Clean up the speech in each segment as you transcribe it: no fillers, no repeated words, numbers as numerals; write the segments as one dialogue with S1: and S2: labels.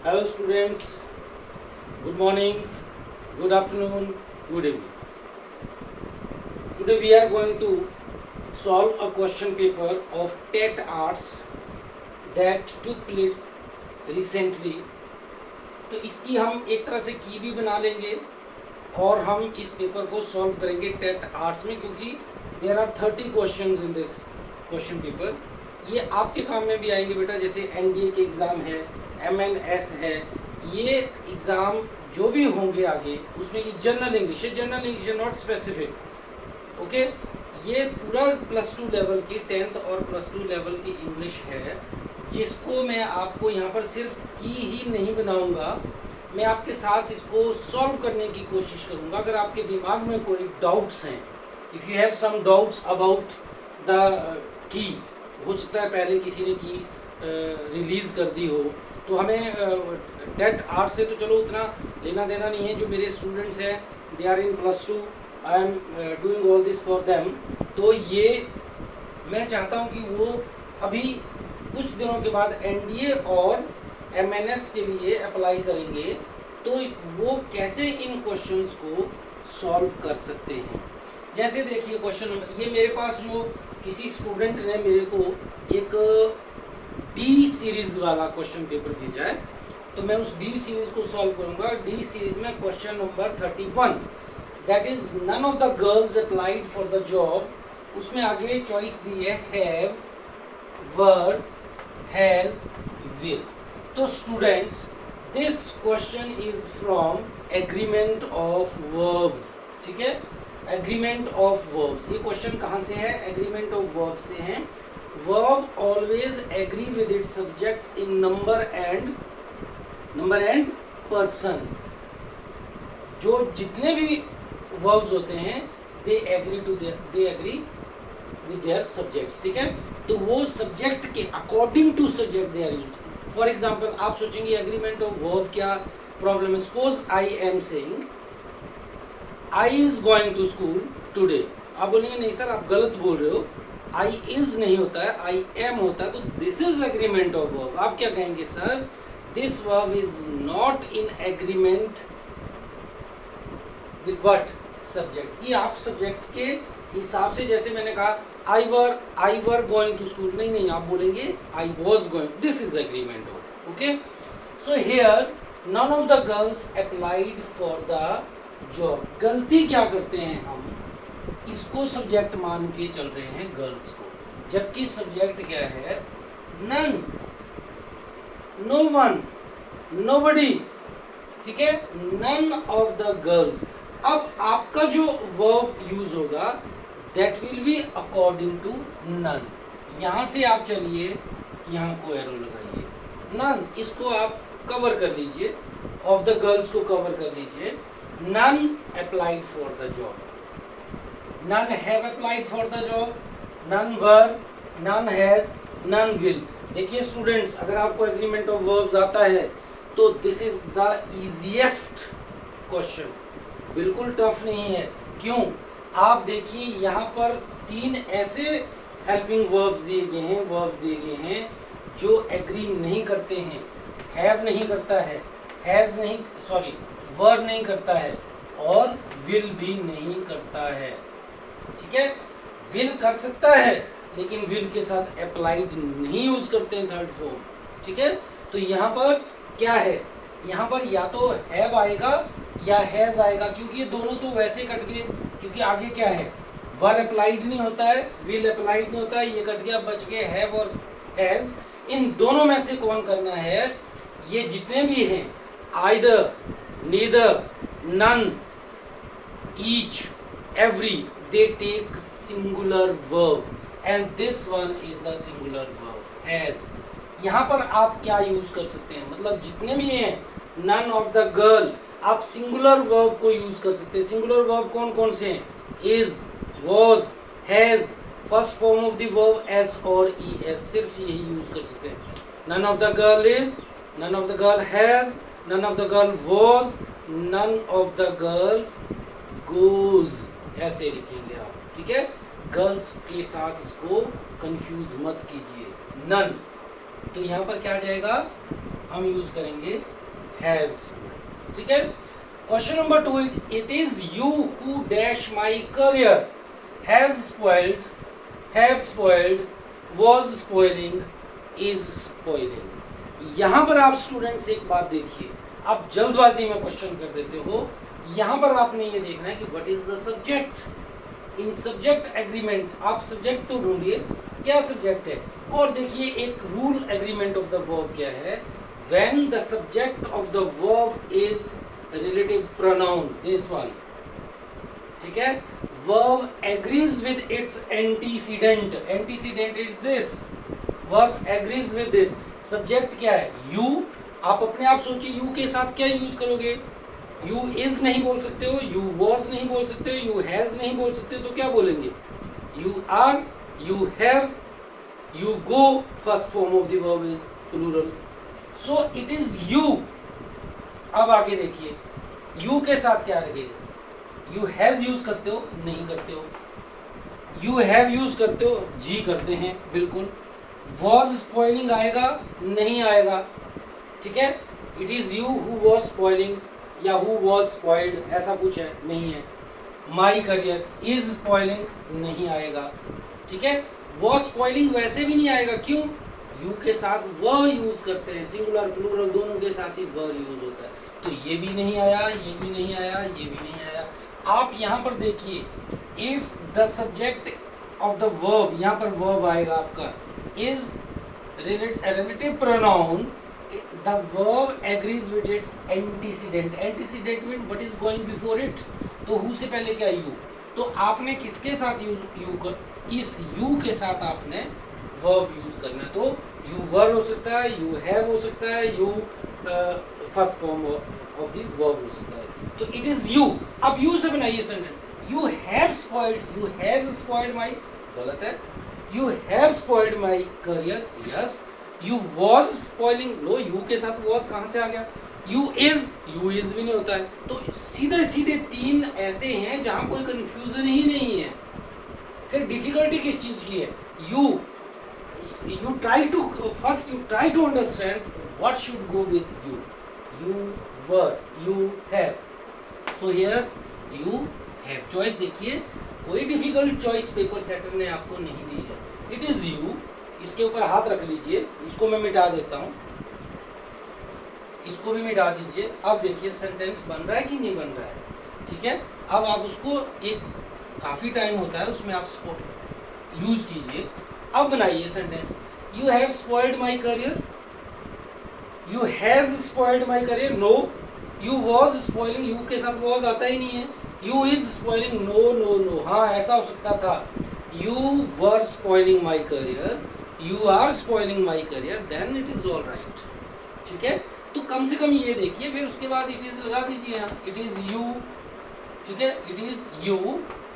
S1: Hello students, good morning, good afternoon, good evening. Today we are going to solve a question paper of TET Arts that took place recently. तो इसकी हम एक तरह से की भी बना लेंगे और हम इस पेपर को सॉल्व करेंगे टेट आर्ट्स में, क्योंकि there are 30 questions in this question paper. ये आपके काम में भी आएंगे बेटा, जैसे एनडीए के एग्ज़ाम है, एमएनएस है, ये एग्ज़ाम जो भी होंगे आगे उसमें ये जनरल इंग्लिश है, नॉट स्पेसिफिक. ओके, ये पूरा +2 लेवल की 10th और +2 लेवल की इंग्लिश है, जिसको मैं आपको यहाँ पर सिर्फ की ही नहीं बनाऊंगा, मैं आपके साथ इसको सॉल्व करने की कोशिश करूंगा. अगर आपके दिमाग में कोई डाउट्स हैं, if you have some doubts about the key, हो सकता है पहले किसी ने की रिलीज़ कर दी हो, तो हमें टेट आर्ट से तो चलो उतना लेना देना नहीं है. जो मेरे स्टूडेंट्स हैं they are in +2, I am doing all this for them. तो ये मैं चाहता हूँ कि वो अभी कुछ दिनों के बाद एनडीए और एमएनएस के लिए अप्लाई करेंगे, तो वो कैसे इन क्वेश्चंस को सॉल्व कर सकते हैं. जैसे देखिए क्वेश्चन नंबर, ये मेरे पास जो किसी स्टूडेंट ने मेरे को एक डी सीरीज वाला क्वेश्चन पेपर भेजा है, तो मैं उस डी सीरीज को सॉल्व करूंगा. डी सीरीज में question number 31, that is none of the girls applied for the job. उसमें आगे चॉइस दी है हैव, वर, हैज, विल. तो students, this question is from agreement of verbs. ठीक है, एग्रीमेंट ऑफ वर्ब्स. ये क्वेश्चन कहाँ से है? एग्रीमेंट ऑफ वर्ब्स से हैं. Verb always agree with its subjects in number and person. जो जितने भी वर्ब्स होते हैं they agree with their subjects. ठीक है, तो वो सब्जेक्ट के according to subject they are used. For example आप सोचेंगे एग्रीमेंट ऑफ वर्ब क्या प्रॉब्लम है. Suppose I am saying I is going to school today. आप बोलेंगे नहीं सर आप गलत बोल रहे हो, आई इज नहीं होता है, आई एम होता है, तो this is agreement of verb. आप क्या कहेंगे? Sir this verb is not in agreement with what subject. ये आप सब्जेक्ट के हिसाब से, जैसे मैंने कहा I were going to school, नहीं आप बोलेंगे I was going. This is agreement of. Okay, so here none of the girls applied for the job. गलती क्या करते हैं हम, इसको सब्जेक्ट मान के चल रहे हैं गर्ल्स को, जबकि सब्जेक्ट क्या है? None, no one, nobody. ठीक है, नन ऑफ द गर्ल्स. अब आपका जो वर्ब यूज होगा that will be according to none. यहां से आप चलिए, यहां को एरो लगाइए. नन, इसको आप कवर कर लीजिए, ऑफ द गर्ल्स को कवर कर लीजिए. None applied for the job, none have applied for the job, none were, none has, none will. देखिए स्टूडेंट्स, अगर आपको एग्रीमेंट ऑफ वर्ब्स आता है तो this is the easiest question. बिल्कुल टफ नहीं है. क्यों? आप देखिए यहाँ पर 3 ऐसे हेल्पिंग वर्ब्स दिए गए हैं जो एग्री नहीं करते हैं. हैव नहीं करता है, हैज नहीं, सॉरी वर नहीं करता है, और विल भी नहीं करता है. ठीक है, विल कर सकता है लेकिन विल के साथ अप्लाइड नहीं यूज करते हैं थर्ड फॉर्म. ठीक है, तो यहाँ पर क्या है? यहाँ पर या तो हैव आएगा या हैज आएगा, क्योंकि ये दोनों तो वैसे कट गए, क्योंकि आगे क्या है? वर अप्लाइड नहीं होता है, विल अप्लाइड नहीं होता है, ये कट गया, बच गए हैव और हैज. इन दोनों में से कौन करना है? ये जितने भी हैं, either, neither, none, each, every, they take singular verb and this one is the singular verb has. यहाँ पर आप क्या यूज कर सकते हैं? मतलब जितने भी हैं none of the girl, आप singular verb को यूज कर सकते हैं. singular verb कौन कौन से हैं? is, was, has, first form of the verb s और es, सिर्फ यही यूज कर सकते हैं. none of the girl is, none of the girl has, none of the girl was, none of the girls goes. ऐसे लिखेंगे आप. ठीक है, गर्ल्स के साथ इसको कंफ्यूज मत कीजिए. नन, तो यहाँ पर क्या आ जाएगा? हम यूज करेंगे हैज स्टूडेंट्स, ठीक है। Question number 2, it is you who dash my career, has spoiled, have spoiled, was spoiling, is spoiling। यहां पर आप स्टूडेंट्स एक बात देखिए, आप जल्दबाजी में क्वेश्चन कर देते हो। यहां पर आपने ये देखना है कि what is the subject. In subject agreement आप सब्जेक्ट तो ढूंढिए, क्या सब्जेक्ट है। और देखिए एक rule agreement of the verb क्या है, when the subject of the verb is relative pronoun, this one, ठीक है। verb agrees with its antecedent, antecedent is this, verb agrees with this, subject क्या है you। आप अपने आप सोचिए you के साथ क्या यूज करोगे, you is नहीं बोल सकते हो, you was नहीं बोल सकते हो, you has नहीं बोल सकते हो, तो क्या बोलेंगे, you are, you have, you go, first form of the verb is plural, so it is you। अब आगे देखिए you के साथ क्या रखेगा, यू हैज यूज करते हो, नहीं करते हो, यू हैव यूज करते हो, जी करते हैं बिल्कुल। वॉज स्पॉइलिंग आएगा, नहीं आएगा, ठीक है। It is you who was spoiling या हु वॉज स्पॉइल्ड, ऐसा कुछ है, नहीं है। माई करियर इज स्पॉइलिंग, नहीं आएगा, ठीक है। वॉज स्पॉइलिंग वैसे भी नहीं आएगा, क्यों, यू के साथ व यूज करते हैं, सिंगुलर प्लूरल दोनों के साथ ही व यूज होता है, तो ये भी नहीं आया, ये भी नहीं आया, ये भी नहीं आया। आप यहां पर देखिए, if the subject of the verb, यहां पर वर्ब आएगा आपका, is relative pronoun, the verb agrees with its antecedent, antecedent mean what is going before it, तो हु से पहले क्या यू, तो आपने किसके साथ इस यू के साथ आपने वर्ब यूज करना है, तो यू वर हो सकता है, यू हैव हो सकता है, you first form of the verb हो सकता है, तो इट इज यू। अब यू से बनाइए sentence, you have spoiled, you has spoiled my, गलत है, you have spoiled my career, yes. You was spoiling, no, you के साथ वॉज कहां से आ गया, यू इज भी नहीं होता है, तो सीधे सीधे तीन ऐसे हैं जहां कोई कंफ्यूजन ही नहीं है। फिर डिफिकल्टी किस चीज की है, you try to first you try to understand what should go with you were, you have, so here you have, choice देखिए, कोई डिफिकल्ट चॉइस पेपर सेटर ने आपको नहीं दी है, इट इज यू। इसके ऊपर हाथ रख लीजिए, इसको मैं मिटा देता हूं, इसको भी मिटा दीजिए। अब देखिए सेंटेंस बन रहा है कि नहीं बन रहा है, ठीक है। अब आप उसको, एक काफी टाइम होता है उसमें, आप स्पॉट यूज कीजिए। अब बनाइए sentence, you have spoiled my career, you has spoiled my career, no. You was spoiling, you के साथ वॉज आता ही नहीं है, you is spoiling, no no no, हाँ ऐसा हो सकता था, you were spoiling my career, you are spoiling my career, then it is all right, ठीक है। तो कम से कम ये देखिए, फिर उसके बाद इट इज लगा दीजिए यहाँ, इट इज यू, ठीक है, it is you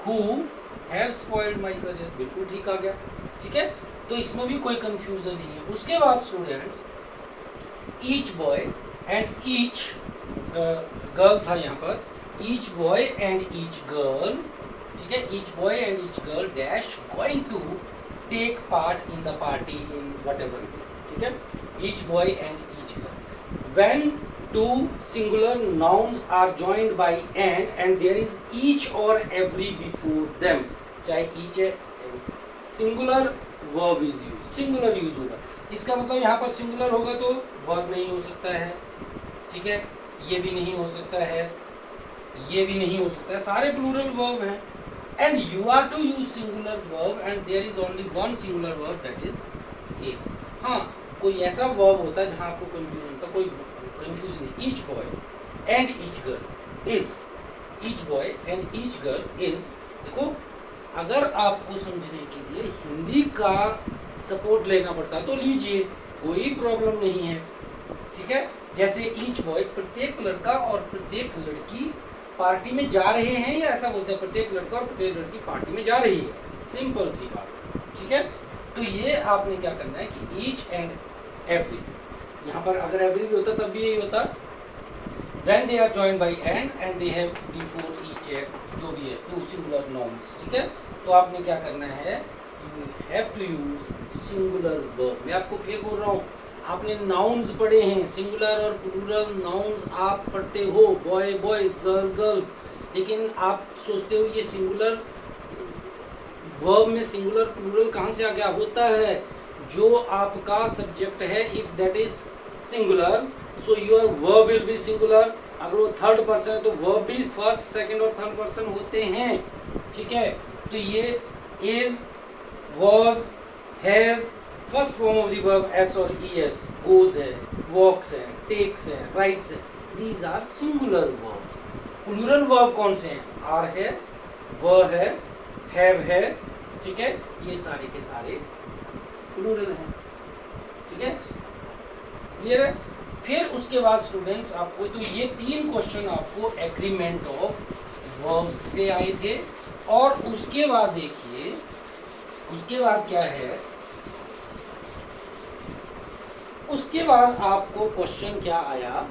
S1: who have spoiled my career, बिल्कुल ठीक आ गया, ठीक है। तो इसमें भी कोई कंफ्यूजन नहीं है। उसके बाद students, each boy and each girl था यहाँ पर, each boy and each girl, ठीक है, each boy and each girl dash going to take part in the party in whatever it is, ठीक है, each boy and each girl. When two singular nouns are joined by and there is each or every before them, चाहे each है, singular verb is used, singular use होगा, इसका मतलब यहाँ पर singular होगा तो verb नहीं हो सकता है, ठीक है, ये भी नहीं हो सकता है, ये भी नहीं हो सकता है, सारे plural verb हैं, and you are to use singular verb and there is only one singular verb, that is। हाँ, कोई ऐसा verb होता है जहाँ आपको confusion था, कोई कंफ्यूजन नहीं। Each boy and each girl is, each boy and each girl is, देखो अगर आपको समझने के लिए हिंदी का सपोर्ट लेना पड़ता है तो लीजिए, कोई प्रॉब्लम नहीं है, ठीक है। जैसे ईच बॉय, प्रत्येक लड़का और प्रत्येक लड़की पार्टी में जा रहे हैं, या ऐसा बोलते हैं प्रत्येक लड़का और प्रत्येक लड़की पार्टी में जा रही है, सिंपल सी बात, ठीक है। तो ये आपने क्या करना है कि ईच एंड एवरी, यहाँ पर अगर एवरी भी होता तब भी यही होता, when they are joined by and they have before each जो भी है two singular nouns, ठीक है। तो आपने क्या करना है, you have to use singular verb। मैं आपको फिर बोल रहा हूँ, आपने नाउन्स पढ़े हैं, सिंगुलर और प्लूरल नाउन्स आप पढ़ते हो, बॉय बॉयज, गर्ल गर्ल्स, लेकिन आप सोचते हो ये सिंगुलर वर्ब में सिंगुलर प्लूरल कहाँ से आ गया? होता है जो आपका सब्जेक्ट है, if that is singular so your verb will be singular. अगर वो थर्ड पर्सन है तो वर्ब भी फर्स्ट, सेकंड और थर्ड पर्सन होते हैं, ठीक है। तो ये is, was, has, first form of the verb S और ईएस, गोज है, वॉक्स है, टेक्स है, राइट्स है, these are singular verbs. Plural verb कौन से हैं? आर है, व है, हैव है, ठीक है, ये सारे के सारे प्लूरल हैं, ठीक है, क्लियर है। फिर उसके बाद स्टूडेंट्स आपको तो ये 3 क्वेश्चन आपको एग्रीमेंट ऑफ वर्ब्स से आए थे, और उसके बाद देखिए उसके बाद क्या है, उसके बाद आपको क्वेश्चन क्या आया,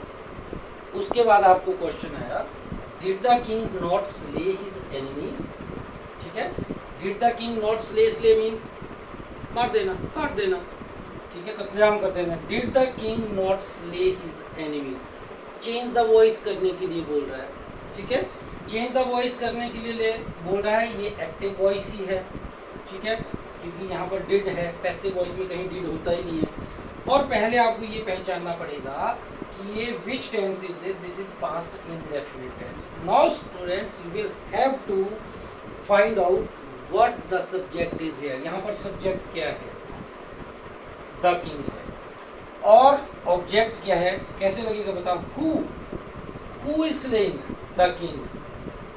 S1: उसके बाद आपको क्वेश्चन आया, did the king not slay his enemies, ठीक है। Did the king not slay, slay mean मार देना, काट देना, ठीक है, कत्लेआम कर देना। Did the king not slay his enemies, change the voice करने के लिए बोल रहा है, ठीक है, चेंज द वॉइस करने के लिए बोल रहा है, ये एक्टिव वॉइस ही है, ठीक है, क्योंकि यहाँ पर डिड है, पैसिव वॉइस में कहीं डिड होता ही नहीं है। और पहले आपको ये पहचानना पड़ेगा कि ये which tense is this, this is past indefinite tense. Now students you will have to find out what the subject is here. यहाँ पर सब्जेक्ट क्या है? द किंग है, और ऑब्जेक्ट क्या है? कैसे लगेगा बताओ? Who is slaying the king?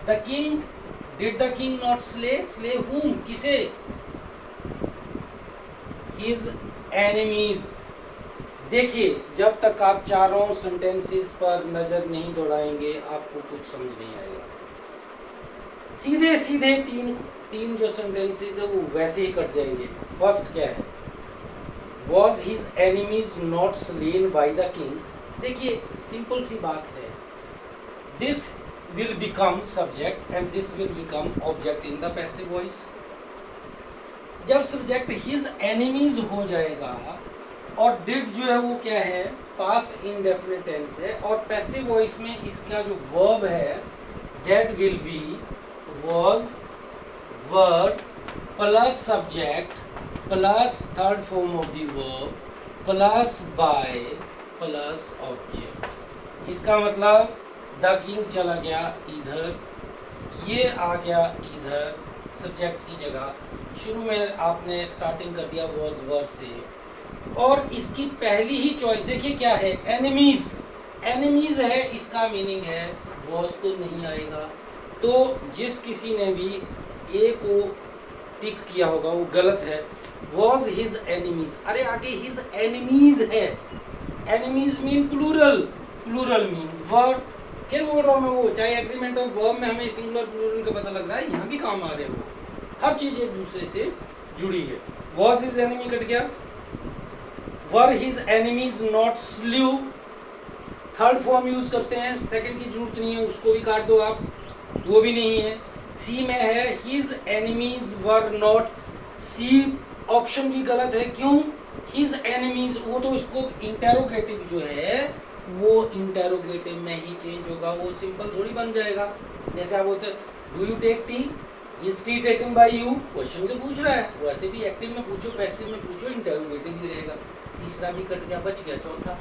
S1: The king, did the king not slay, slay whom, किसे? His enemies. देखिए जब तक आप चारों सेंटेंसेस पर नजर नहीं दौड़ाएंगे आपको कुछ समझ नहीं आएगा। सीधे सीधे तीन जो सेंटेंसेस है वो वैसे ही कट जाएंगे। फर्स्ट क्या है? Was his enemies not slain by the king? देखिए सिंपल सी बात है, this will become subject and this will become object in the passive voice। जब सब्जेक्ट his enemies हो जाएगा और did जो है वो क्या है? पास्ट इंडेफिनिट टेंस है, और पैसिव वॉइस में इसका जो वर्ब है that will be was, verb plus subject plus third form of the verb plus by plus object. इसका मतलब द किंग चला गया इधर, ये आ गया इधर सब्जेक्ट की जगह। शुरू में आपने स्टार्टिंग कर दिया वॉज वर्ब से, और इसकी पहली ही चॉइस देखिए क्या है? एनिमीज। एनिमीज है, इसका मीनिंग है वॉज तो नहीं आएगा। तो जिस किसी ने भी ए को टिक किया होगा वो गलत है। Was his enemies, अरे आगे his enemies है, enemies mean plural, plural mean verb. फिर बोल रहा हूँ मैं वो, चाहे एग्रीमेंट ऑफ वर्ब में हमें सिंगुलर प्लूरल का पता लग रहा है, यहाँ भी काम आ रहे हैं वो, हर चीज एक दूसरे से जुड़ी है। Was his enemy कट गया, were his enemies not slew, third form use करते हैं, सेकंड की जरूरत नहीं है, उसको भी काट दो आप, वो भी नहीं है। सी में है his enemies were not, C option भी गलत है। क्यों? his enemies, वो तो इसको इंटेरोगेटिव जो है वो इंटेरोगेटिव में ही चेंज होगा, वो सिंपल थोड़ी बन जाएगा। जैसे आप बोलते do you take tea, is tea taken by you, question तो पूछ रहा है, वैसे भी एक्टिव में पूछो पैसिव में पूछो इंटेरोगेटिव ही रहेगा। तीसरा भी कट गया, बच गया चौथा।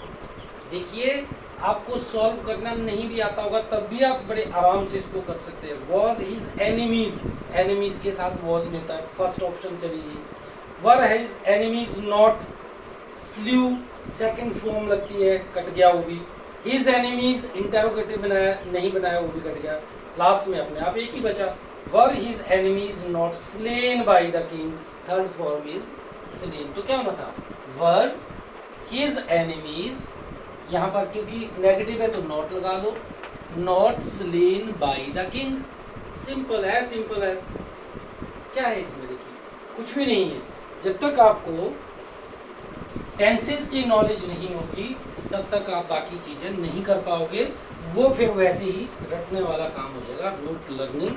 S1: देखिए आपको सॉल्व करना नहीं भी आता होगा तब भी आप बड़े आराम से इसको कर सकते हैं। वॉज हिज एनिमीज, एनिमीज के साथ वॉज नहीं था, फर्स्ट ऑप्शन चलिए। वर his enemies not slew, second form लगती है, कट गया वो भी। हिज एनिमीज इंटेरोगेटिव बनाया, नहीं बनाया, वो भी कट गया। लास्ट में अपने आप एक ही बचा, वर his enemies not slain by the king, third form is slain. तो क्या होना था? वर हिज एनिमीज, यहाँ पर क्योंकि नेगेटिव है तो नॉट लगा दो, not slain by the king. Simple है, सिंपल है। क्या है इसमें? देखिए कुछ भी नहीं है। जब तक आपको टेंसेस की नॉलेज नहीं होगी तब तक आप बाकी चीजें नहीं कर पाओगे, वो फिर वैसे ही रटने वाला काम हो जाएगा, रूट लर्निंग,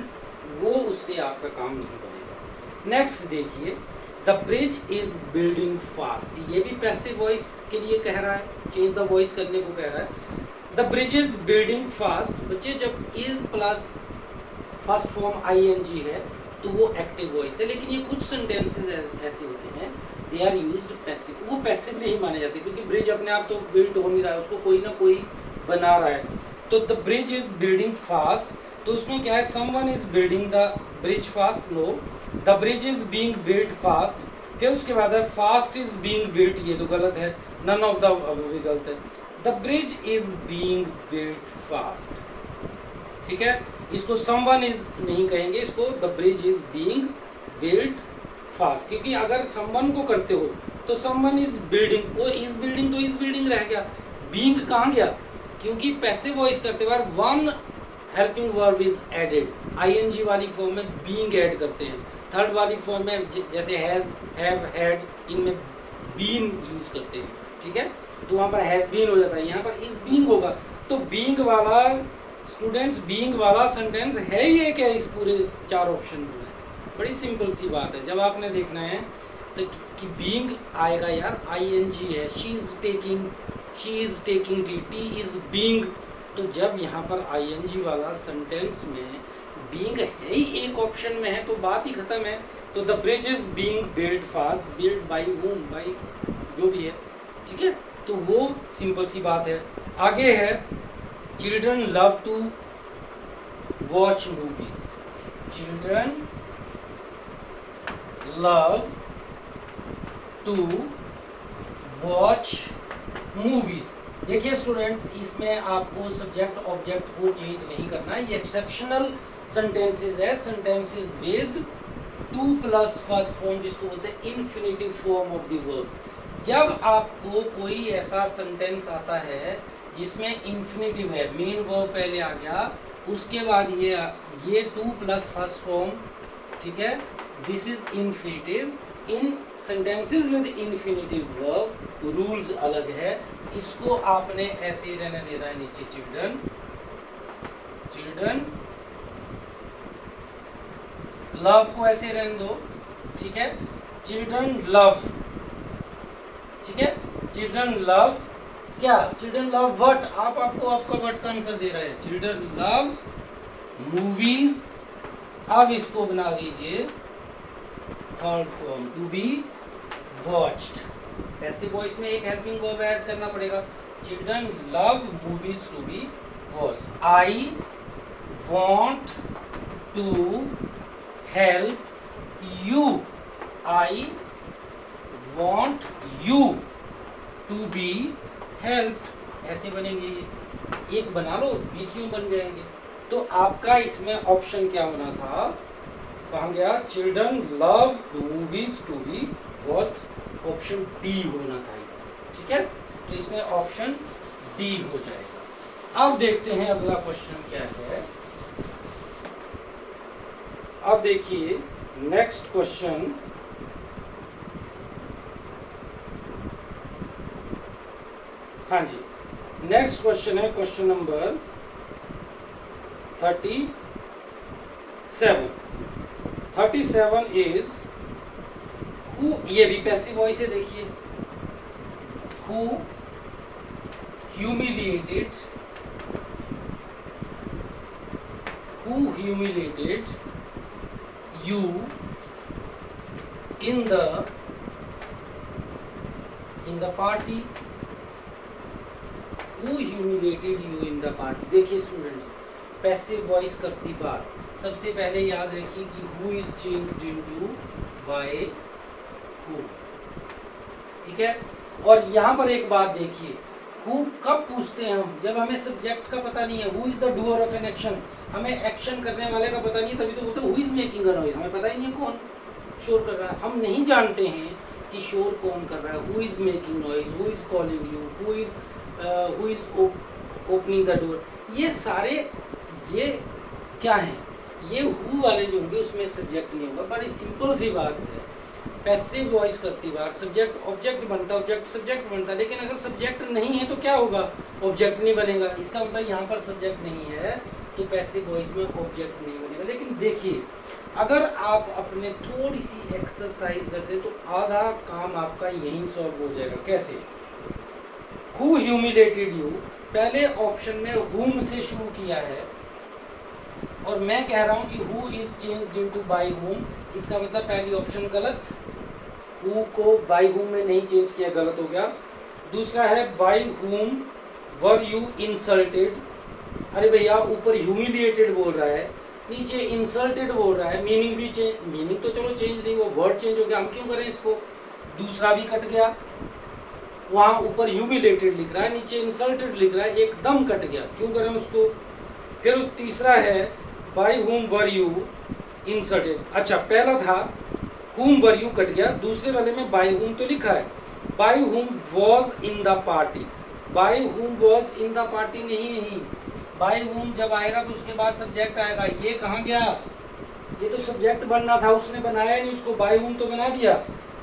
S1: वो उससे आपका काम नहीं बनेगा। नेक्स्ट देखिए, the bridge is building fast, ये भी पैसिव वॉइस के लिए कह रहा है, चेंज द वॉइस करने को कह रहा है। The bridge is building fast, बच्चे जब is plus first form ING है तो वो एक्टिव वॉइस है, लेकिन ये कुछ सेंटेंसेस ऐसे होते हैं दे आर यूज्ड पैसिव, वो पैसिव नहीं माने जाते क्योंकि ब्रिज अपने आप तो बिल्ड हो नहीं रहा है, उसको कोई ना कोई बना रहा है। तो the bridge is building fast, तो उसमें क्या है, someone is building the bridge fast, know the bridge is being build fast, फिर उसके बाद है फास्ट इज बीइंग बिल्ट, ये तो गलत है, नन ऑफ द भी गलत है, the bridge is being built fast, ठीक है, इसको समवन इज नहीं कहेंगे, इसको the bridge is being built fast, क्योंकि अगर समवन को करते हो तो समवन इज बिल्डिंग, वो इज बिल्डिंग तो इज बिल्डिंग रह गया, बीइंग कहाँ गया, क्योंकि पैसिव वॉइस करते बार one helping verb is added, ING वाली फॉर्म में बीइंग ऐड करते हैं, थर्ड वाली फॉर्म में जैसे हैज, हैव, हैड, इनमें बीन यूज करते हैं, ठीक है, तो वहां पर हैज बीन हो जाता है, यहाँ पर इज बीइंग होगा, तो बीइंग वाला स्टूडेंट्स, बीइंग वाला सेंटेंस है ही है क्या इस पूरे चार ऑप्शन में, बड़ी सिंपल सी बात है, जब आपने देखना है तो कि बीइंग आएगा यार, आईएनजी है, she is taking tea is being, तो जब यहाँ पर आईएनजी वाला सेंटेंस में बीइंग है ही एक ऑप्शन में है तो बात ही खत्म है, तो the bridge is being build fast, build by whom, by जो भी है, ठीक है, तो वो सिंपल सी बात है। आगे है children love to watch movies, children love to watch movies, देखिए स्टूडेंट्स इसमें आपको सब्जेक्ट ऑब्जेक्ट को चेंज नहीं करना है, ये एक्सेप्शनल सेंटेंसेस है, sentences with two plus first form जिसको बोलते हैं infinitive form of the verb, जब आपको कोई ऐसा सेंटेंस आता है जिसमें इन्फिनिटिव है, मेन वर्ब पहले आ गया, उसके बाद ये टू प्लस फर्स्ट फॉर्म, ठीक है, this is infinitive, in sentences with infinitive verb rules अलग है, इसको आपने ऐसे ही रहने देना है नीचे, चिल्ड्रन लव को ऐसे रहने दो, ठीक है, चिल्ड्रन लव, ठीक है, चिल्ड्रन लव क्या, चिल्ड्रन लव व्हाट, आपको आपका व्हाट का आंसर दे रहा है, चिल्ड्रन लव मूवीज, अब इसको बना दीजिए third form to be watched, passive voice में एक हेल्पिंग वर्ब ऐड करना पड़ेगा, children love movies to be watched, I want to help you, I want you to be helped, ऐसे बनेंगे, एक बना लो 20 यूं बन जाएंगे, तो आपका इसमें ऑप्शन क्या होना था, कहाँ गया, children love movies to be watched, option D होना था इसमें, ठीक है, तो इसमें ऑप्शन डी हो जाएगा। अब देखते हैं अगला क्वेश्चन क्या है, अब देखिए नेक्स्ट क्वेश्चन, हाँ जी, नेक्स्ट क्वेश्चन है क्वेश्चन नंबर 37 इज हु, ये भी पैसिव वॉइस है, देखिए, who humiliated you in the party, who humiliated you in the party, देखिए स्टूडेंट्स पैसिव वॉइस करती बात, सबसे पहले याद रखिए कि who is changed into by who, ठीक है, और यहाँ पर एक बात देखिए, who कब पूछते हैं हम, जब हमें सब्जेक्ट का पता नहीं है, who is the doer of an action, हमें एक्शन करने वाले का पता नहीं, तभी तो बोलते हैं who is making a noise, हमें पता ही नहीं है कौन शोर कर रहा है, हम नहीं जानते हैं कि शोर कौन कर रहा है, who is making noise, who is calling you, who is opening the door, ये सारे ये क्या हैं, ये who वाले जो होंगे उसमें सब्जेक्ट नहीं होगा, बड़ी सिंपल सी बात है, पैसिव वॉइस करती बार सब्जेक्ट ऑब्जेक्ट बनता, ऑब्जेक्ट सब्जेक्ट बनता, लेकिन अगर सब्जेक्ट नहीं है तो क्या होगा, ऑब्जेक्ट नहीं बनेगा, इसका मतलब यहाँ पर सब्जेक्ट नहीं है तो पैसिव वॉइस में ऑब्जेक्ट नहीं बनेगा। लेकिन देखिए अगर आप अपने थोड़ी सी एक्सरसाइज करते तो आधा काम आपका यहीं सॉल्व हो जाएगा। कैसे? हु ह्यूमिलेटेड यू, पहले ऑप्शन में whom से शुरू किया है और मैं कह रहा हूं कि who is changed into bye whom, इसका मतलब पहली ऑप्शन गलत, हु को बाय whom में नहीं चेंज किया, गलत हो गया। दूसरा है by whom were you insulted, अरे भैया ऊपर ह्यूमिलिएटेड बोल रहा है, नीचे इंसल्टेड बोल रहा है, मीनिंग भी चेंज, मीनिंग तो चलो चेंज नहीं, वो वर्ड चेंज हो गया, हम क्यों करें इसको। दूसरा भी कट गया, वहां ऊपर ह्यूमिलेटेड लिख रहा है, नीचे इंसल्टेड लिख रहा है, एकदम कट गया, क्यों करें उसको। फिर तीसरा है by whom were you insulted, अच्छा पहला था whom वर यू कट गया, दूसरे वाले में बाय whom तो लिखा है, by whom was in the party, by whom was in the party नहीं, बाय whom जब आएगा तो उसके बाद सब्जेक्ट आएगा, ये कहाँ गया, ये तो सब्जेक्ट बनना था, उसने बनाया नहीं उसको, बाय whom तो बना दिया।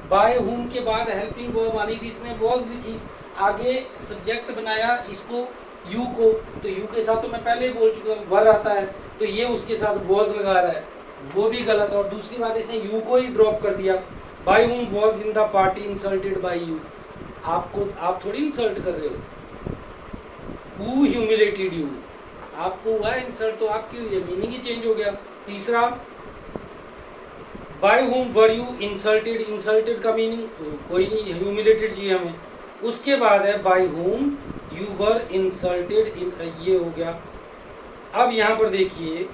S1: बाय whom के बाद हेल्पिंग वर्ब आनी थी, इसने was लिखी, आगे सब्जेक्ट बनाया इसको यू को, तो यू के साथ तो मैं पहले ही बोल चुका हूँ वर आता है, तो ये उसके साथ was लगा रहा है, वो भी गलत। और दूसरी बात इसने यू को ही ड्रॉप कर दिया, bye whom was in the party insulted by you, आपको आप थोड़ी इंसल्ट कर रहे हो, who humiliated you, आपको हुआ इंसल्ट तो आपकी हुई है, मीनिंग ही चेंज हो गया। तीसरा by whom were you insulted, insulted का मीनिंग कोई नहीं, ह्यूमिलेटेड चाहिए हमें। उसके बाद है by whom you were insulted, ये हो गया। अब यहां पर देखिए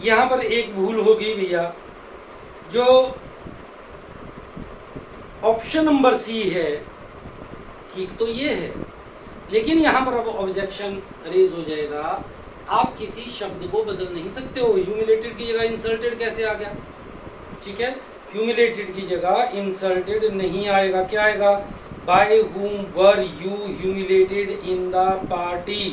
S1: यहां पर एक भूल हो गई भैया, जो ऑप्शन नंबर सी है ठीक तो ये है, लेकिन यहां पर अब ऑब्जेक्शन रेज हो जाएगा, आप किसी शब्द को बदल नहीं सकते हो, ह्यूमिलेटेड की जगह इंसल्टेड कैसे आ गया, ठीक है, ह्यूमिलेटेड की जगह इंसल्टेड नहीं आएगा, क्या आएगा, by whom were you humiliated in the party,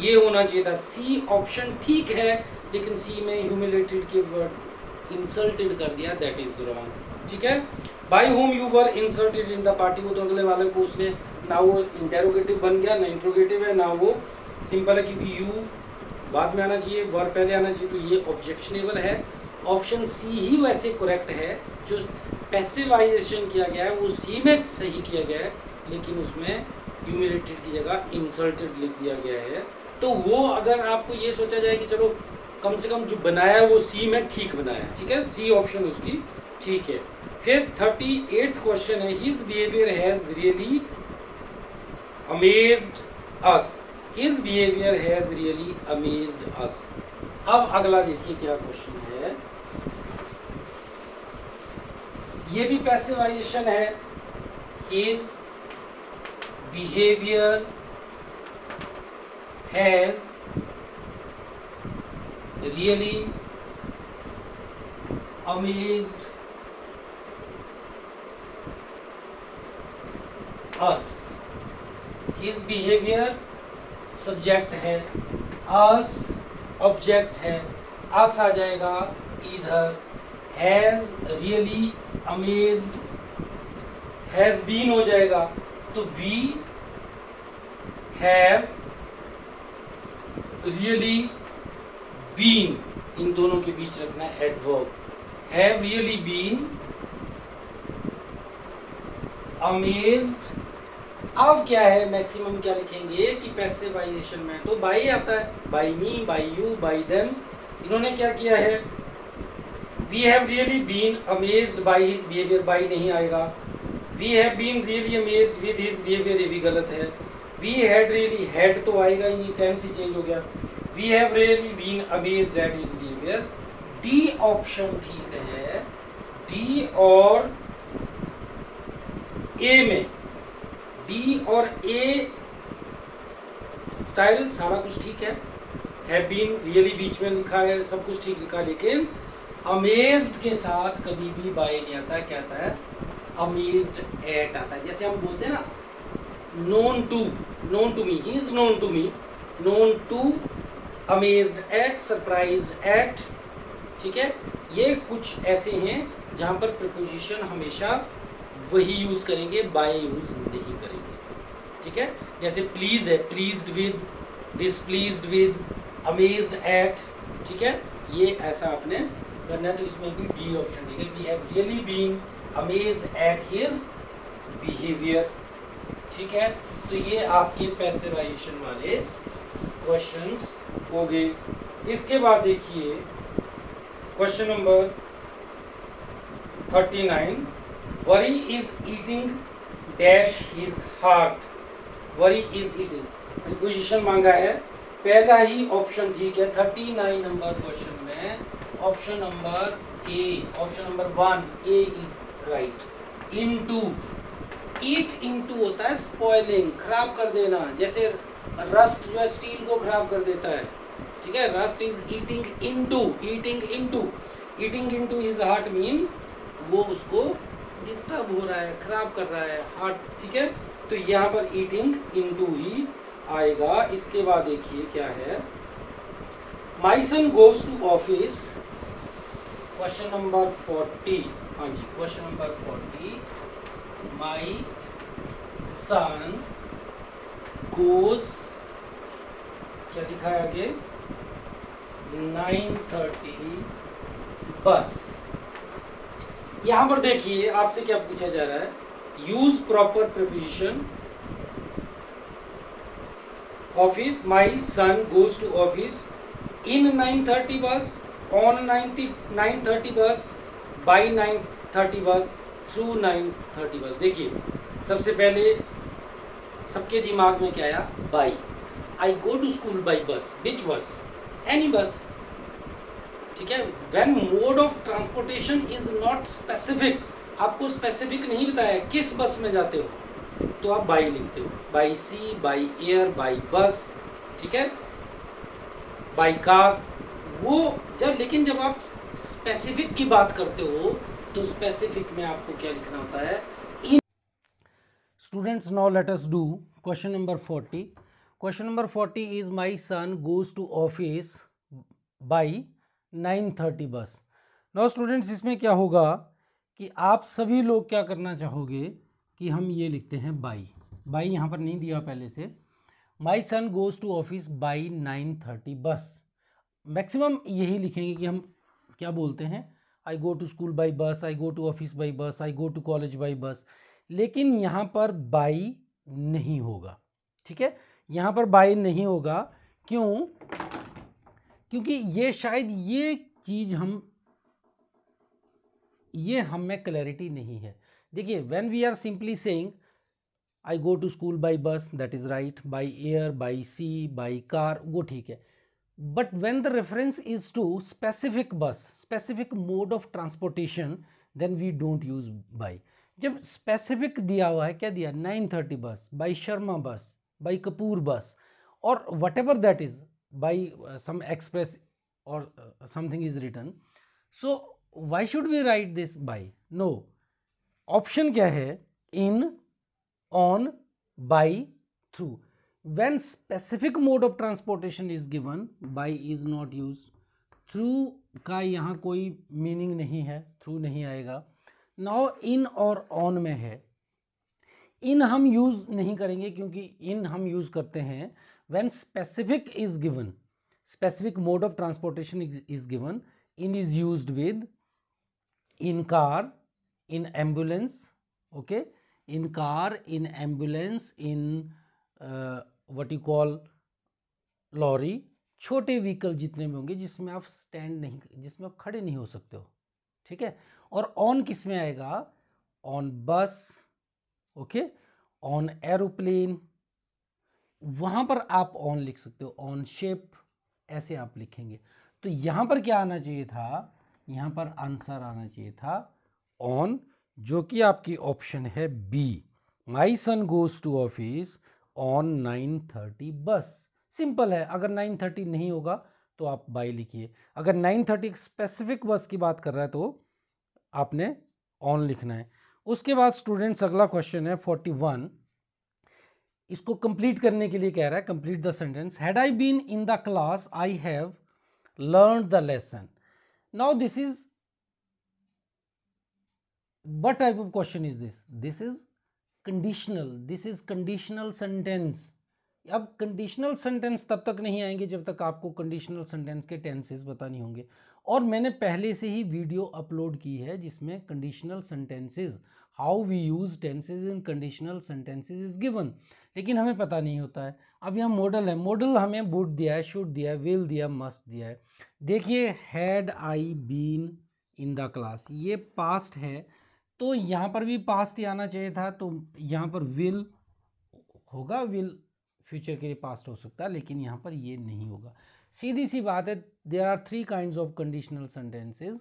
S1: ये होना चाहिए था। सी ऑप्शन ठीक है, लेकिन सी में ह्यूमिलेटेड के वर्ड इंसल्टेड कर दिया, दैट इज रॉन्ग, ठीक है। By whom you were insulted in the party, वो तो अगले वाले को उसने ना वो इंटेरोगेटिव बन गया ना इंट्रोगेटिव है ना वो सिंपल है, क्योंकि यू बाद में आना चाहिए, वर पहले आना चाहिए, तो ये ऑब्जेक्शनेबल है। ऑप्शन सी ही वैसे करेक्ट है, जो पैसिवाइजेशन किया गया है वो सी में सही किया गया है, लेकिन उसमें ह्यूमिलेटेड की जगह इंसल्टेड लिख दिया गया है। तो वो अगर आपको ये सोचा जाए कि चलो कम से कम जो बनाया है वो सी में ठीक बनाया है, ठीक है, सी ऑप्शन उसकी ठीक है। फिर 38th क्वेश्चन है, his behaviour has really amazed us, his behaviour has really amazed us. अब अगला देखिए क्या क्वेश्चन है, ये भी पैसिवाइजेशन है, his behaviour has really amazed us, his behaviour subject है, अस ऑब्जेक्ट है, अस आ जाएगा इधर, has really amazed has been हो जाएगा, तो वी हैव रियली बीन, इन दोनों के बीच रखना है adverb, have really been amazed. अब क्या है, मैक्सिमम क्या लिखेंगे कि पैसिवाइजेशन में तो बाई आता है, by me, by you, by them, इन्होंने क्या किया है, we have really been amazed by his behaviour, by नहीं आएगा, we have been really amazed with his behaviour, ये भी गलत है, वी हैड रियली, हैड तो आएगा ही नहीं, टेंस ही चेंज हो गया, we have really been amazed at his behaviour. D option ठीक है, डी और ए में, डी और ए स्टाइल सारा कुछ ठीक है, हैव बीन रियली बीच में लिखा है, सब कुछ ठीक लिखा, लेकिन अमेज्ड के साथ कभी भी बाय नहीं आता, क्या आता है, अमेज्ड एट आता है। जैसे हम बोलते हैं ना, known to me, he is known to me, known to, amazed at, surprised at, ठीक है, ये कुछ ऐसे हैं जहां पर प्रीपोजिशन हमेशा वही यूज करेंगे, बाय यूज नहीं करेंगे, ठीक है, जैसे प्लीज है, pleased with, displeased with, amazed at, ठीक है, ये ऐसा आपने करना है। तो इसमें भी डी ऑप्शन ठीक है, we have really been amazed at his behaviour, ठीक है। तो ये आपके पैसिवाइजेशन वाले क्वेश्चंस हो गए। इसके बाद देखिए question number 39, worry is eating dash his heart, worry is eating, preposition मांगा है, पहला ही ऑप्शन ठीक है 39 नंबर क्वेश्चन में, option number A, option number 1 A is right. Into, eat into होता है स्पॉइलिंग, खराब कर देना, जैसे रस्ट जो है स्टील को खराब कर देता है, ठीक है, rust is eating into, eating into, eating into his heart mean वो उसको डिस्टर्ब हो रहा है, खराब कर रहा है हार्ट, ठीक है। तो यहाँ पर ईटिंग इनटू ही आएगा। इसके बाद देखिए क्या है, my son goes to office, question number 40, हाँ जी question number 40, my son goes, क्या लिखा है आगे, 9:30 बस। यहां पर देखिए आपसे क्या पूछा जा रहा है, use proper preposition, office, my son goes to office, in 9:30 bus, on 9:30 बस, बाई 9:30 बस, थ्रू 9:30 बस। देखिए सबसे पहले सबके दिमाग में क्या आया, by, I go to school by bus, which bus, any bus, ठीक है। When mode of transportation is not specific, आपको स्पेसिफिक नहीं बताया किस बस में जाते हो, तो आप बाई लिखते हो, by sea, by air, by bus, ठीक है, बाई कार, वो जब, लेकिन जब आप स्पेसिफिक की बात करते हो तो स्पेसिफिक में आपको क्या लिखना होता है, in. Students now let us do question number 40। Question number 40 is my son goes to office by 9:30 bus. Now students इसमें क्या होगा कि आप सभी लोग क्या करना चाहोगे कि हम ये लिखते हैं बाई, बाई यहाँ पर नहीं दिया पहले से, my son goes to office by 9:30 bus, maximum यही लिखेंगे कि हम क्या बोलते हैं, I go to school by bus, I go to office by bus, I go to college by bus, लेकिन यहाँ पर बाई नहीं होगा, ठीक है, यहाँ पर बाई नहीं होगा, क्यों, क्योंकि ये शायद ये चीज ये हम में क्लैरिटी नहीं है। देखिए when we are simply saying I go to school by bus, that is right, by air, by sea, by car, वो ठीक है, but when the reference is to specific bus, specific mode of transportation, then we don't use by. जब specific दिया हुआ है, क्या दिया, 9:30 बस, बाई शर्मा बस, बाई कपूर बस, और what ever that is, by some express or something is written, so why should we write this by, no, option क्या है, in, on, by, through, when specific mode of transportation is given by is not used, through का यहाँ कोई meaning नहीं है, through नहीं आएगा। Now in और ऑन में है, इन हम यूज नहीं करेंगे क्योंकि इन हम यूज करते हैं when specific is given, specific mode of transportation is given, in is used with in car, in ambulance, okay, in car, in ambulance, in what you call lorry, छोटे व्हीकल जितने भी होंगे जिसमें आप स्टैंड नहीं, जिसमें आप खड़े नहीं हो सकते हो, ठीक है। और ऑन किस में आएगा, ऑन बस, ओके, ऑन एरोप्लेन, वहां पर आप ऑन लिख सकते हो, ऑन शिप, ऐसे आप लिखेंगे। तो यहां पर क्या आना चाहिए था, यहां पर आंसर आना चाहिए था ऑन, जो कि आपकी ऑप्शन है B, my son goes to office on 9:30 bus. Simple है, अगर 9:30 नहीं होगा तो आप बाई लिखिए, अगर 9:30 स्पेसिफिक बस की बात कर रहा है तो आपने ऑन लिखना है। उसके बाद स्टूडेंट्स अगला क्वेश्चन है 41, इसको कंप्लीट करने के लिए कह रहा है, complete the sentence, had I been in the class I have learn the lesson. Now this is what type of question is this, this is conditional, this is conditional sentence. अब conditional sentence तब तक नहीं आएंगे जब तक आपको conditional sentence के tenses बतानी होंगे, और मैंने पहले से ही वीडियो अपलोड की है जिसमें conditional sentences, how we use tenses in conditional sentences is given, लेकिन हमें पता नहीं होता है। अब यहाँ मॉडल है, मॉडल हमें वुड दिया है, शुड दिया है, विल दिया, मस्ट दिया है। देखिए had I been in the class, ये पास्ट है, तो यहाँ पर भी पास्ट ही आना चाहिए था, तो यहाँ पर विल होगा, विल फ्यूचर के लिए पास्ट हो सकता है, लेकिन यहाँ पर ये नहीं होगा। सीधी सी बात है, there are 3 kinds of conditional sentences.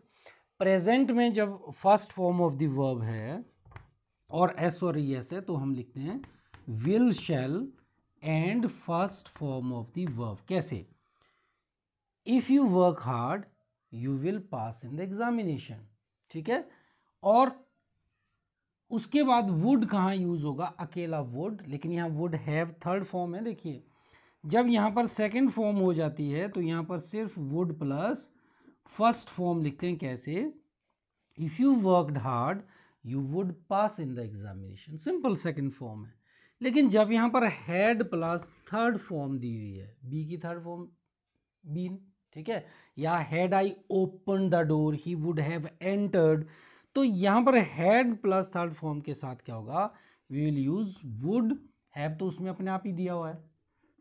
S1: Present में जब first form of the verb है और एस और एस है तो हम लिखते हैं will, shall and first form of the verb. कैसे? If you work hard you will pass in the examination, ठीक है। और उसके बाद वुड कहाँ यूज होगा? अकेला वुड, लेकिन यहाँ वुड हैव थर्ड फॉर्म है। देखिए जब यहाँ पर सेकंड फॉर्म हो जाती है तो यहाँ पर सिर्फ वुड प्लस फर्स्ट फॉर्म लिखते हैं। कैसे? If you worked hard you would pass in the examination, simple second form है। लेकिन जब यहाँ पर हैड प्लस थर्ड फॉर्म दी हुई है, बी की थर्ड फॉर्म बीन, ठीक है, या had I open the door he would have entered, तो यहाँ पर हैड प्लस थर्ड फॉर्म के साथ क्या होगा? We will use would, have तो उसमें अपने आप ही दिया हुआ है,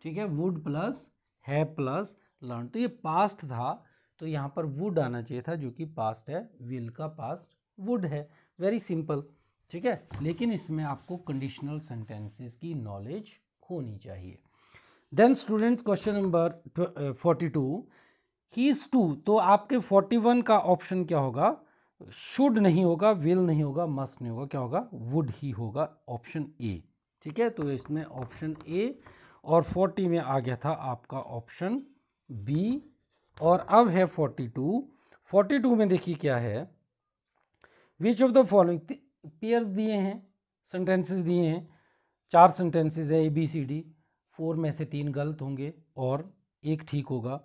S1: ठीक है, would plus have plus learn, तो ये पास्ट था तो यहाँ पर वुड आना चाहिए था जो कि पास्ट है, विल का पास्ट वुड है, वेरी सिंपल, ठीक है। लेकिन इसमें आपको कंडीशनल सेंटेंसेस की नॉलेज होनी चाहिए। Then students question number 42, he is too, तो आपके 41 का ऑप्शन क्या होगा? शुड नहीं होगा, विल नहीं होगा, मस्ट नहीं होगा, क्या होगा? वुड ही होगा, ऑप्शन ए, ठीक है। तो इसमें ऑप्शन ए, और 40 में आ गया था आपका ऑप्शन बी। और अब है 42, 42 में देखिए क्या है, which of the following, pairs दिए हैं, सेंटेंसेस दिए हैं, 4 सेंटेंसेस है ABCD, 4 में से 3 गलत होंगे और एक ठीक होगा।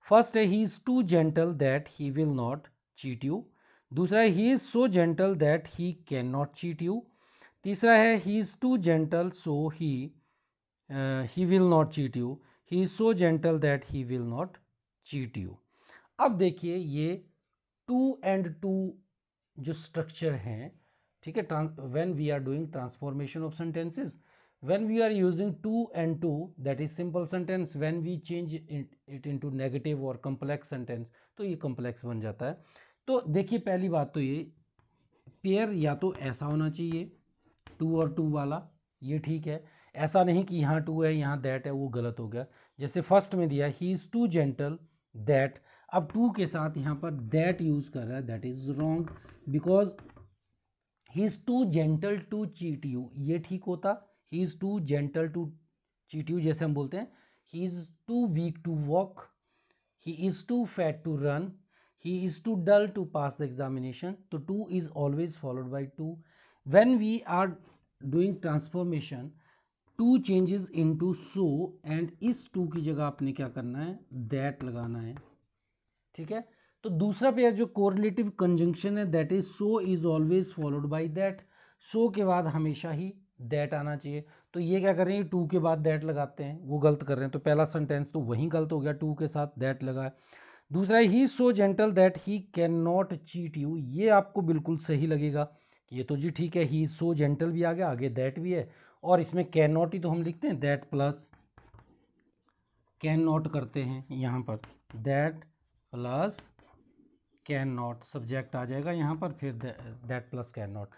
S1: फर्स्ट है he is too gentle that he will not cheat you. दूसरा है he is so gentle that he can not cheat you. तीसरा है he is too gentle so he will not cheat you. He is so gentle that he will not cheat you. अब देखिए ये too and to जो structure हैं, ठीक है, when we are doing transformation of sentences, when we are using to and to, that is simple sentence, when we change it into negative or complex sentence तो ये complex बन जाता है। तो देखिए पहली बात तो ये पेयर या तो ऐसा होना चाहिए टू और टू वाला, ये ठीक है, ऐसा नहीं कि यहाँ टू है यहाँ दैट है, वो गलत हो गया। जैसे फर्स्ट में दिया he is too gentle that, अब टू के साथ यहाँ पर दैट यूज कर रहा है, that is wrong, because he is too gentle to cheat you, ये ठीक होता। He is too gentle to cheat you, जैसे हम बोलते हैं he is too weak to walk, he is too fat to run, he is too dull to pass the examination, तो too is always followed by to. When we are doing transformation too changes into so, and इस too की जगह आपने क्या करना है? That लगाना है, ठीक है। तो दूसरा पेयर जो कोरिलेटिव कंजंक्शन है that is so is always followed by that, so के बाद हमेशा ही दैट आना चाहिए। तो ये क्या कर रहे हैं? टू के बाद दैट लगाते हैं, वो गलत कर रहे हैं। तो पहला सेंटेंस तो वहीं गलत हो गया, टू के साथ दैट लगा है। दूसरा he so gentle that he can not cheat you, ये आपको बिल्कुल सही लगेगा, ये तो जी ठीक है, ही सो जेंटल भी आ गया, आगे दैट भी है, और इसमें कैन नॉट ही तो हम लिखते हैं, दैट प्लस कैन नॉट करते हैं, यहाँ पर that plus can not subject आ जाएगा यहाँ पर, फिर दैट प्लस कैन नॉट,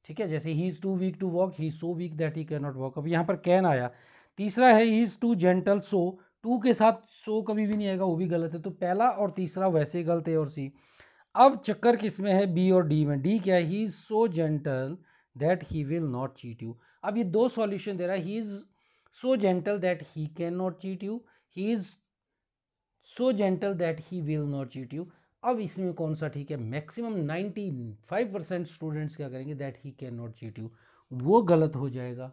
S1: ठीक है। जैसे he is too weak to walk, he so weak that he can not walk, अब यहाँ पर कैन आया। तीसरा है he is too gentle so, too के साथ सो कभी भी नहीं आएगा, वो भी गलत है, तो पहला और तीसरा वैसे ही गलत है, और सी। अब चक्कर किस में है? बी और डी में। डी क्या है? He is so gentle that he will not cheat you. अब ये दो सॉल्यूशन दे रहा है, he is so gentle that he can not cheat you, he is so gentle that he will not cheat you. अब इसमें कौन सा ठीक है? मैक्सिमम 95% स्टूडेंट्स क्या करेंगे? That he can not cheat you, वो गलत हो जाएगा।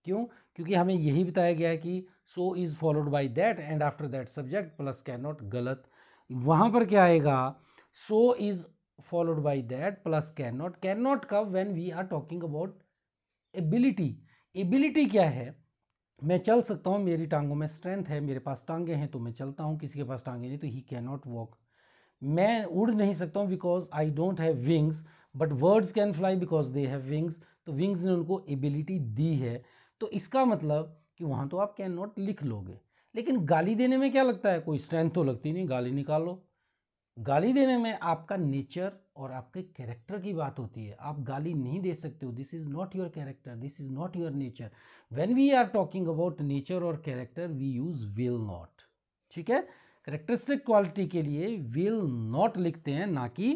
S1: क्यों? क्योंकि हमें यही बताया गया है कि so is followed by that and after that subject plus can not, गलत। वहां पर क्या आएगा? So is followed by that plus can not. Can not कब? When we are talking about ability, ability क्या है, मैं चल सकता हूँ, मेरी टांगों में स्ट्रेंथ है, मेरे पास टांगे हैं तो मैं चलता हूँ, किसी के पास टांगे नहीं तो ही कैन नॉट वॉक। मैं उड़ नहीं सकता हूँ because I don't have wings, but birds can fly because they have wings, तो विंग्स ने उनको एबिलिटी दी है। तो इसका मतलब कि वहाँ तो आप कैन नॉट लिख लोगे, लेकिन गाली देने में क्या लगता है, कोई स्ट्रेंथ तो लगती नहीं, गाली निकालो। गाली देने में आपका नेचर और आपके कैरेक्टर की बात होती है, आप गाली नहीं दे सकते हो, this is not your character, this is not your nature. When we are talking about nature और character we use will not, ठीक है। कैरेक्टरिस्टिक क्वालिटी के लिए विल नॉट लिखते हैं, ना कि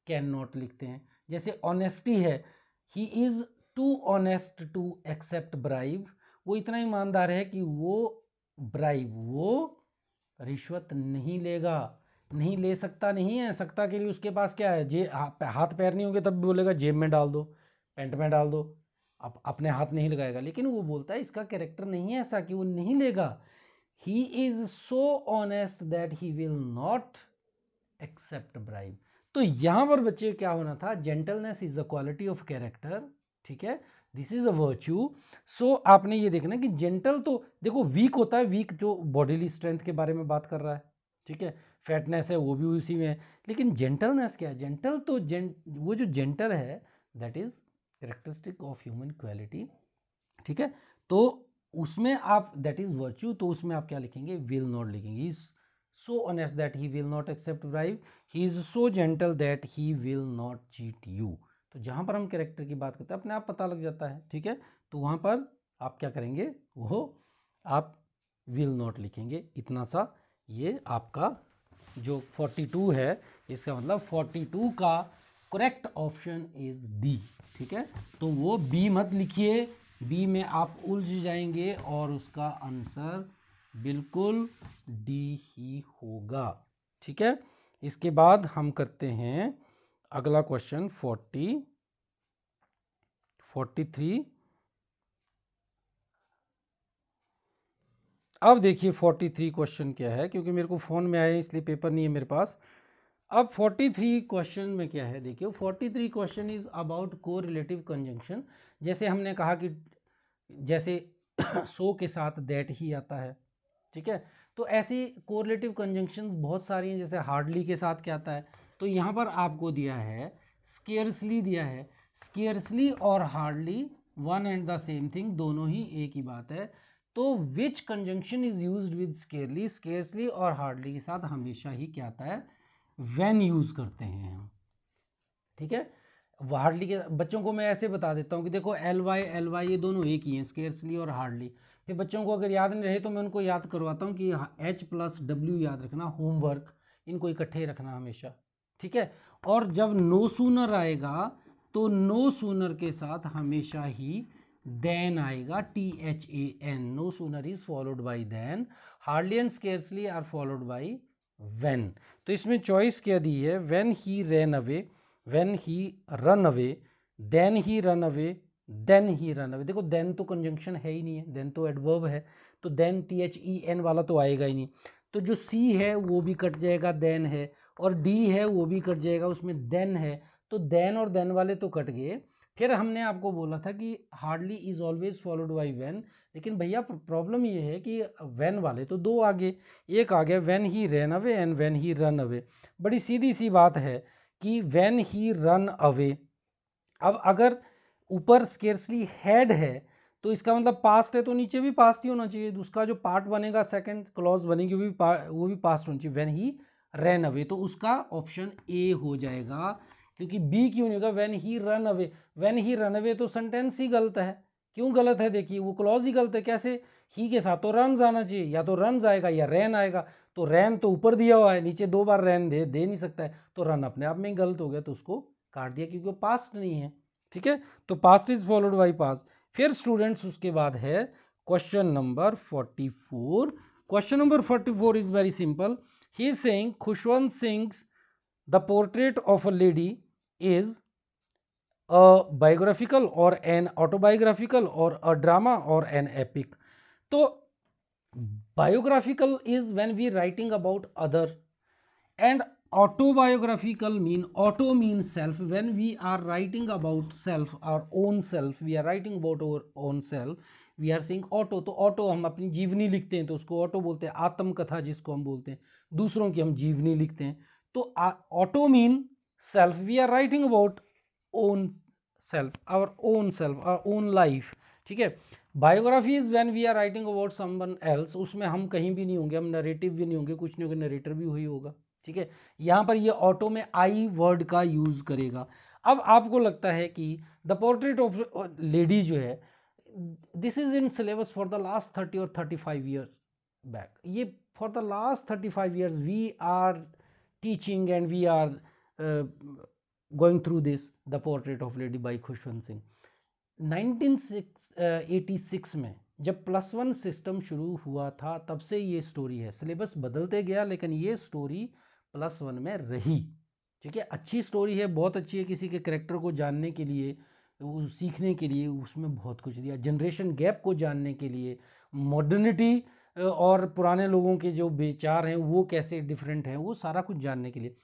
S1: कैन नॉट लिखते हैं। जैसे ऑनेस्टी है, he is too honest to accept bribe, वो इतना ईमानदार है कि वो ब्राइब, वो रिश्वत नहीं लेगा, नहीं ले सकता, नहीं है सकता के लिए उसके पास क्या है, जे हाथ पैर नहीं होंगे तब भी बोलेगा जेब में डाल दो, पैंट में डाल दो, अब अपने हाथ नहीं लगाएगा। लेकिन वो बोलता है इसका कैरेक्टर नहीं है ऐसा कि वो नहीं लेगा। He is so honest that he will not accept bribe. तो यहां पर बच्चे क्या होना था, gentleness is the quality of character, ठीक है, this is a virtue. So आपने ये देखना कि जेंटल तो देखो वीक होता है, वीक जो बॉडीली स्ट्रेंथ के बारे में बात कर रहा है, ठीक है, फैटनेस है वो भी उसी में है। लेकिन जेंटलनेस क्या है, जेंटल तो वो जो जेंटल है that is characteristic of human quality, ठीक है। तो उसमें आप दैट इज वर्च्यू, तो उसमें आप क्या लिखेंगे, विल नॉट लिखेंगे। Is so honest that he will not accept bribe, he is so gentle that he will not cheat you. तो जहां पर हम कैरेक्टर की बात करते हैं अपने आप पता लग जाता है, ठीक है। तो वहां पर आप क्या करेंगे, वो आप विल नॉट लिखेंगे, इतना सा। ये आपका जो 42 है, इसका मतलब 42 का करेक्ट ऑप्शन इज डी, ठीक है। तो वो बी मत लिखिए, बी में आप उलझ जाएंगे और उसका आंसर बिल्कुल डी ही होगा, ठीक है। इसके बाद हम करते हैं अगला क्वेश्चन 43। अब देखिए 43 क्वेश्चन क्या है, क्योंकि मेरे को फ़ोन में आया इसलिए पेपर नहीं है मेरे पास। अब 43 क्वेश्चन में क्या है, देखिए 43 क्वेश्चन इज अबाउट को रिलेटिव कंजंक्शन। जैसे हमने कहा कि जैसे सो के साथ दैट ही आता है, ठीक है। तो ऐसी कोरिलेटिव कंजंक्शंस बहुत सारी हैं, जैसे हार्डली के साथ क्या आता है, तो यहाँ पर आपको दिया है स्केर्सली दिया है। स्केर्सली और hardly one and the same thing, दोनों ही एक ही बात है। तो which conjunction is used with scarcely, scarcely और हार्डली के साथ हमेशा ही क्या आता है, व्हेन यूज करते हैं हम, ठीक है। हार्डली के बच्चों को मैं ऐसे बता देता हूँ कि देखो एल वाई ये दोनों एक ही हैं, स्केर्सली और हार्डली। फिर बच्चों को अगर याद नहीं रहे तो मैं उनको याद करवाता हूँ कि एच प्लस डब्ल्यू याद रखना, होमवर्क इनको इकट्ठे रखना हमेशा, ठीक है। और जब नो सूनर आएगा तो नो सूनर के साथ हमेशा ही देन आएगा, THAN, no sooner is followed by than, hardly and scarcely are followed by when. तो इसमें चॉइस क्या दी है, when he ran away, when he run away, then he run away, then he run away। देखो then तो conjunction है ही नहीं है, then तो एडवर्ब है, तो then THEN वाला तो आएगा ही नहीं। तो जो C है वो भी कट जाएगा, then है, और D है वो भी कट जाएगा, उसमें then है, तो then और then वाले तो कट गए। फिर हमने आपको बोला था कि hardly is always followed by when, लेकिन भैया प्रॉब्लम ये है कि व्हेन वाले तो दो आगे, एक आ गया when he ran away and when he run away. बड़ी सीधी सी बात है कि व्हेन ही रन अवे, अब अगर ऊपर स्केर्सली हैड है तो इसका मतलब पास्ट है, तो नीचे भी पास्ट ही होना चाहिए, उसका जो पार्ट बनेगा, सेकंड क्लॉज बनेगी वो भी पास्ट होनी चाहिए, व्हेन ही रैन अवे, तो उसका ऑप्शन ए हो जाएगा। क्योंकि बी क्यों नहीं होगा, when he run away, when he run away तो सेंटेंस ही गलत है। क्यों गलत है, देखिए वो क्लॉज ही गलत है। कैसे, ही के साथ तो रन आना चाहिए, या तो रन आएगा या रैन आएगा, तो रैन तो ऊपर दिया हुआ है, नीचे दो बार रैन दे नहीं सकता है, तो रन अपने आप में ही गलत हो गया, तो उसको काट दिया क्योंकि वो पास्ट नहीं है, ठीक है। तो past is followed by past. फिर स्टूडेंट्स उसके बाद है question number 44। Question number 44 is very simple. He is saying Khushwant Singh the portrait of a lady is a biographical or an autobiographical or a drama or an epic। तो biographical is when we writing about other, and autobiographical mean, auto means self. When we are writing about self, our own self, we are writing about our own self, we are saying auto. तो auto हम अपनी जीवनी लिखते हैं तो उसको auto बोलते हैं, आत्मकथा जिसको हम बोलते हैं, दूसरों की हम जीवनी लिखते हैं। तो auto mean self, we are writing about own self, our own life, ठीक है। Biography is when we are writing about someone else, उसमें हम कहीं भी नहीं होंगे, हम नरेटिव भी नहीं होंगे, कुछ नहीं होगा, नरेटर भी वही होगा, ठीक है। यहाँ पर ये ऑटो में आई वर्ड का यूज करेगा। अब आपको लगता है कि द पोर्ट्रेट ऑफ लेडी जो है, this is in syllabus for the last 30 और 35 ईयर्स बैक। ये for the last 35 years we are teaching and we are going through this, the portrait of lady by Khushwant Singh. 1986 में जब +1 system शुरू हुआ था तब से ये स्टोरी है। सिलेबस बदलते गया लेकिन ये स्टोरी +1 में रही, ठीक है। अच्छी स्टोरी है, बहुत अच्छी है, किसी के करेक्टर को जानने के लिए, सीखने के लिए उसमें बहुत कुछ दिया, जनरेशन गैप को जानने के लिए, मॉडर्निटी और पुराने लोगों के जो विचार हैं वो कैसे डिफरेंट हैं, वो सारा कुछ जानने के लिए।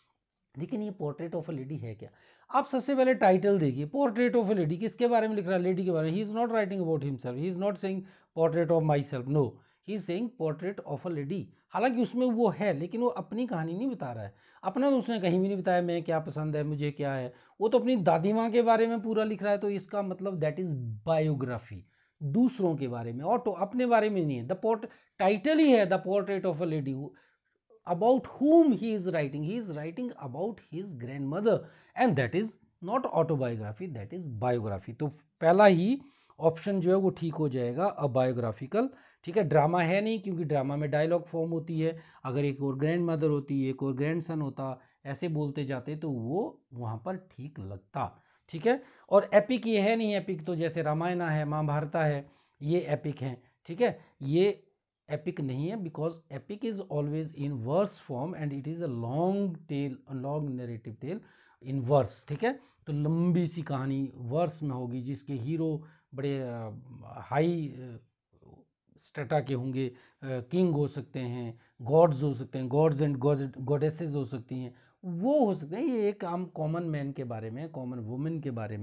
S1: लेकिन ये पोर्ट्रेट ऑफ अ लेडी है क्या? आप सबसे पहले टाइटल देखिए, पोर्ट्रेट ऑफ अ लेडी, किसके बारे में लिख रहा है? लेडी के बारे में। He is not writing about himself, he is not saying portrait of my self, no, he is saying portrait of a lady. हालांकि उसमें वो है लेकिन वो अपनी कहानी नहीं बता रहा है, अपना तो उसने कहीं भी नहीं बताया, मैं क्या पसंद है, मुझे क्या है, वो तो अपनी दादी माँ के बारे में पूरा लिख रहा है। तो इसका मतलब दैट इज बायोग्राफी, दूसरों के बारे में, ऑटो, अपने बारे में नहीं है। द टाइटल ही है the portrait of a lady, about whom he is writing about his grandmother, and that is not autobiography, that is biography। तो पहला ही ऑप्शन जो है वो ठीक हो जाएगा, अ बायोग्राफिकल, ठीक है। ड्रामा है नहीं क्योंकि ड्रामा में डायलॉग फॉर्म होती है, अगर एक और ग्रैंड मदर होती, एक और ग्रैंड सन होता, ऐसे बोलते जाते तो वो वहाँ पर ठीक लगता, ठीक है। और एपिक ये है नहीं, एपिक तो जैसे रामायण है, महाभारत है, ये एपिक हैं, ठीक है। ये एपिक नहीं है because epic is always in verse form and it is a long tale, long narrative tale in verse, ठीक है। तो लंबी सी कहानी वर्स में होगी जिसके हीरो बड़े हाई स्टेटा के होंगे, किंग हो सकते हैं, गॉड्स हो सकते हैं, गॉड्स एंड गॉडेसेस हो सकती हैं, वो हो सकते हैं। ये एक आम कॉमन मैन के बारे में, कॉमन वुमेन के बारे में